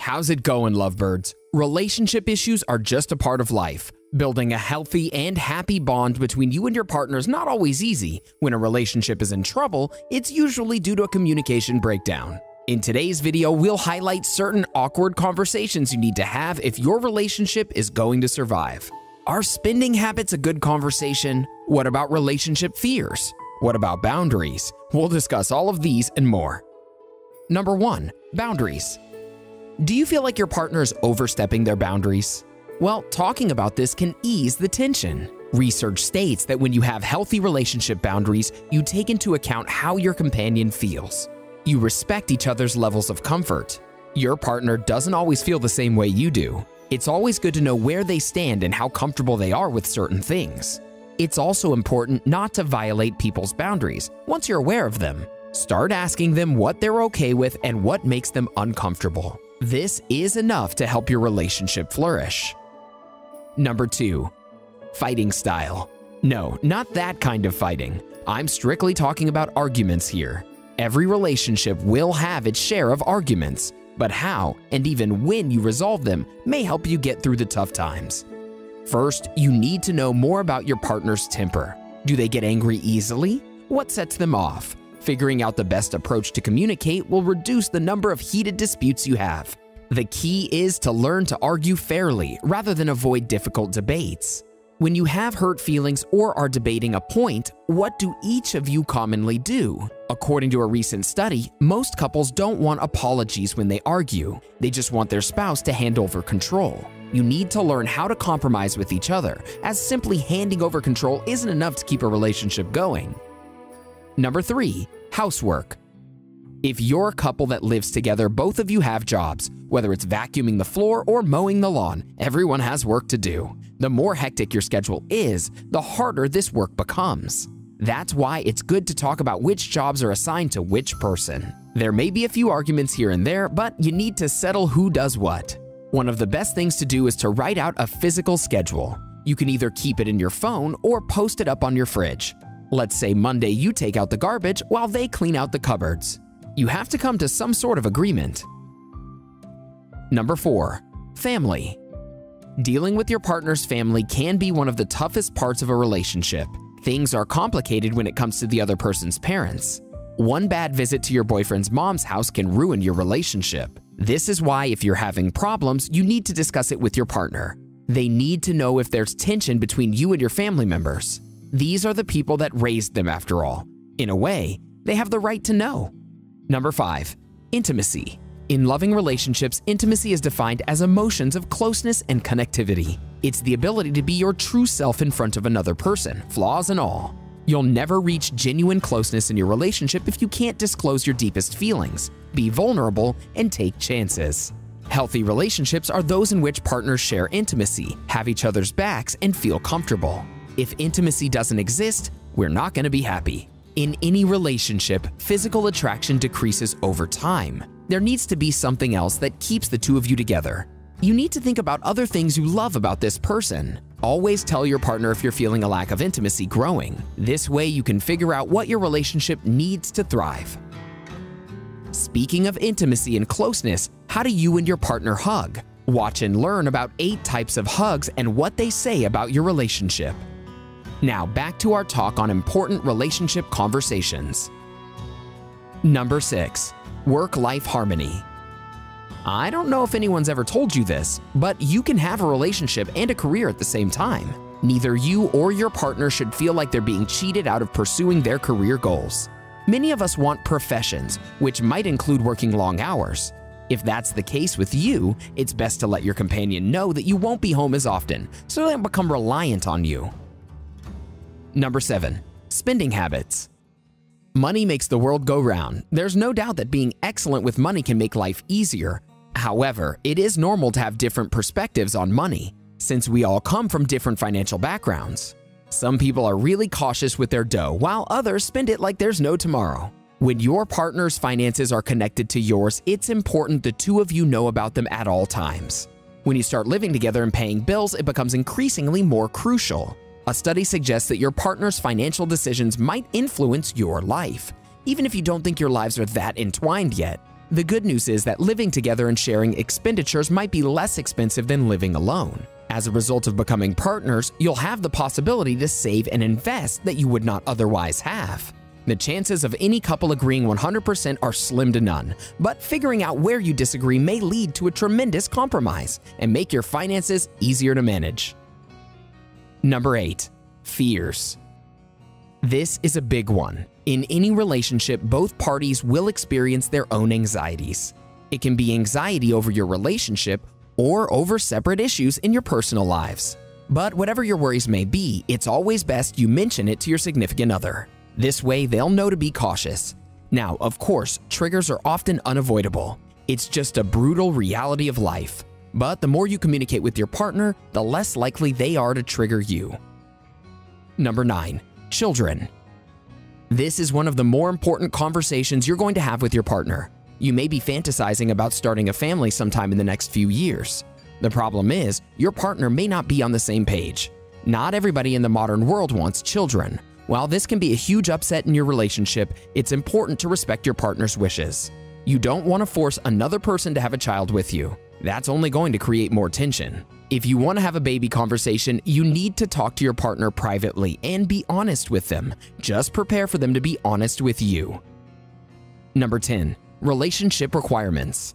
How's it going, lovebirds? Relationship issues are just a part of life. Building a healthy and happy bond between you and your partner is not always easy. When a relationship is in trouble, it's usually due to a communication breakdown. In today's video, we'll highlight certain awkward conversations you need to have if your relationship is going to survive. Are spending habits a good conversation? What about relationship fears? What about boundaries? We'll discuss all of these and more. Number 1. Boundaries. Do you feel like your partner is overstepping their boundaries? Well, talking about this can ease the tension. Research states that when you have healthy relationship boundaries, you take into account how your companion feels. You respect each other's levels of comfort. Your partner doesn't always feel the same way you do. It's always good to know where they stand and how comfortable they are with certain things. It's also important not to violate people's boundaries once you're aware of them. Start asking them what they're okay with and what makes them uncomfortable. This is enough to help your relationship flourish. Number 2. Fighting style. No, not that kind of fighting. I'm strictly talking about arguments here. Every relationship will have its share of arguments, but how and even when you resolve them may help you get through the tough times. First, you need to know more about your partner's temper. Do they get angry easily? What sets them off? Figuring out the best approach to communicate will reduce the number of heated disputes you have. The key is to learn to argue fairly rather than avoid difficult debates. When you have hurt feelings or are debating a point, what do each of you commonly do? According to a recent study, most couples don't want apologies when they argue. They just want their spouse to hand over control. You need to learn how to compromise with each other, as simply handing over control isn't enough to keep a relationship going. Number 3. Housework. If you're a couple that lives together, both of you have jobs. Whether it's vacuuming the floor or mowing the lawn, everyone has work to do. The more hectic your schedule is, the harder this work becomes. That's why it's good to talk about which jobs are assigned to which person. There may be a few arguments here and there, but you need to settle who does what. One of the best things to do is to write out a physical schedule. You can either keep it in your phone or post it up on your fridge. Let's say Monday you take out the garbage while they clean out the cupboards. You have to come to some sort of agreement. Number 4. Family. Dealing with your partner's family can be one of the toughest parts of a relationship. Things are complicated when it comes to the other person's parents. One bad visit to your boyfriend's mom's house can ruin your relationship. This is why if you're having problems, you need to discuss it with your partner. They need to know if there's tension between you and your family members. These are the people that raised them after all. In a way, they have the right to know. Number 5. Intimacy. In loving relationships, intimacy is defined as emotions of closeness and connectivity. It's the ability to be your true self in front of another person, flaws and all. You'll never reach genuine closeness in your relationship if you can't disclose your deepest feelings, be vulnerable, and take chances. Healthy relationships are those in which partners share intimacy, have each other's backs, and feel comfortable. If intimacy doesn't exist, we're not going to be happy. In any relationship, physical attraction decreases over time. There needs to be something else that keeps the two of you together. You need to think about other things you love about this person. Always tell your partner if you're feeling a lack of intimacy growing. This way you can figure out what your relationship needs to thrive. Speaking of intimacy and closeness, how do you and your partner hug? Watch and learn about 8 types of hugs and what they say about your relationship. Now back to our talk on important relationship conversations. Number 6. Work-life harmony. I don't know if anyone's ever told you this, but you can have a relationship and a career at the same time. Neither you or your partner should feel like they're being cheated out of pursuing their career goals. Many of us want professions, which might include working long hours. If that's the case with you, it's best to let your companion know that you won't be home as often, so they don't become reliant on you. Number 7. Spending habits. Money makes the world go round. There's no doubt that being excellent with money can make life easier. However, it is normal to have different perspectives on money, since we all come from different financial backgrounds. Some people are really cautious with their dough, while others spend it like there's no tomorrow. When your partner's finances are connected to yours, it's important the two of you know about them at all times. When you start living together and paying bills, it becomes increasingly more crucial. A study suggests that your partner's financial decisions might influence your life, even if you don't think your lives are that entwined yet. The good news is that living together and sharing expenditures might be less expensive than living alone. As a result of becoming partners, you'll have the possibility to save and invest that you would not otherwise have. The chances of any couple agreeing 100% are slim to none, but figuring out where you disagree may lead to a tremendous compromise and make your finances easier to manage. Number 8. Fears. This is a big one. In any relationship, both parties will experience their own anxieties. It can be anxiety over your relationship or over separate issues in your personal lives. But whatever your worries may be, it's always best you mention it to your significant other. This way, they'll know to be cautious. Now, of course, triggers are often unavoidable. It's just a brutal reality of life. But the more you communicate with your partner, the less likely they are to trigger you. Number 9. Children. This is one of the more important conversations you're going to have with your partner. You may be fantasizing about starting a family sometime in the next few years. The problem is, your partner may not be on the same page. Not everybody in the modern world wants children. While this can be a huge upset in your relationship, it's important to respect your partner's wishes. You don't want to force another person to have a child with you. That's only going to create more tension. If you want to have a baby conversation, you need to talk to your partner privately and be honest with them. Just prepare for them to be honest with you. Number 10. Relationship requirements.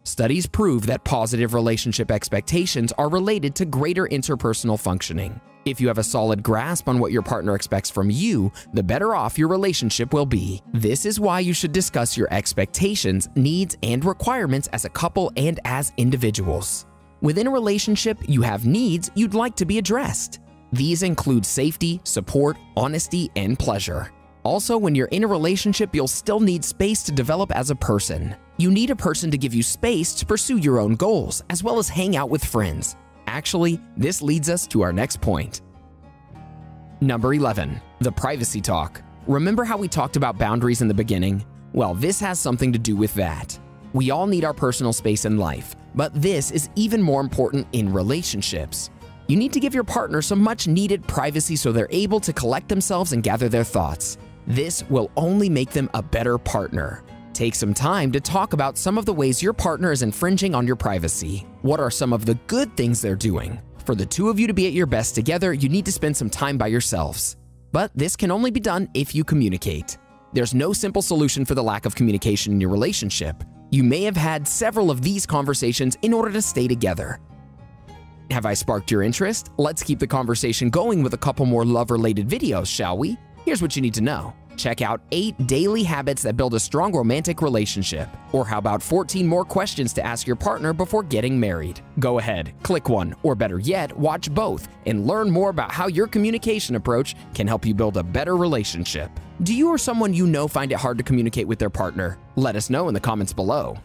Studies prove that positive relationship expectations are related to greater interpersonal functioning. If you have a solid grasp on what your partner expects from you, the better off your relationship will be. This is why you should discuss your expectations, needs, and requirements as a couple and as individuals. Within a relationship, you have needs you'd like to be addressed. These include safety, support, honesty, and pleasure. Also, when you're in a relationship, you'll still need space to develop as a person. You need a person to give you space to pursue your own goals, as well as hang out with friends. Actually, this leads us to our next point. Number 11. The privacy talk. Remember how we talked about boundaries in the beginning? Well, this has something to do with that. We all need our personal space in life, but this is even more important in relationships. You need to give your partner some much-needed privacy so they're able to collect themselves and gather their thoughts. This will only make them a better partner. Take some time to talk about some of the ways your partner is infringing on your privacy. What are some of the good things they're doing? For the two of you to be at your best together, you need to spend some time by yourselves. But this can only be done if you communicate. There's no simple solution for the lack of communication in your relationship. You may have had several of these conversations in order to stay together. Have I sparked your interest? Let's keep the conversation going with a couple more love-related videos, shall we? Here's what you need to know. Check out 8 daily habits that build a strong romantic relationship. Or how about 14 more questions to ask your partner before getting married? Go ahead, click one, or better yet, watch both and learn more about how your communication approach can help you build a better relationship. Do you or someone you know find it hard to communicate with their partner? Let us know in the comments below.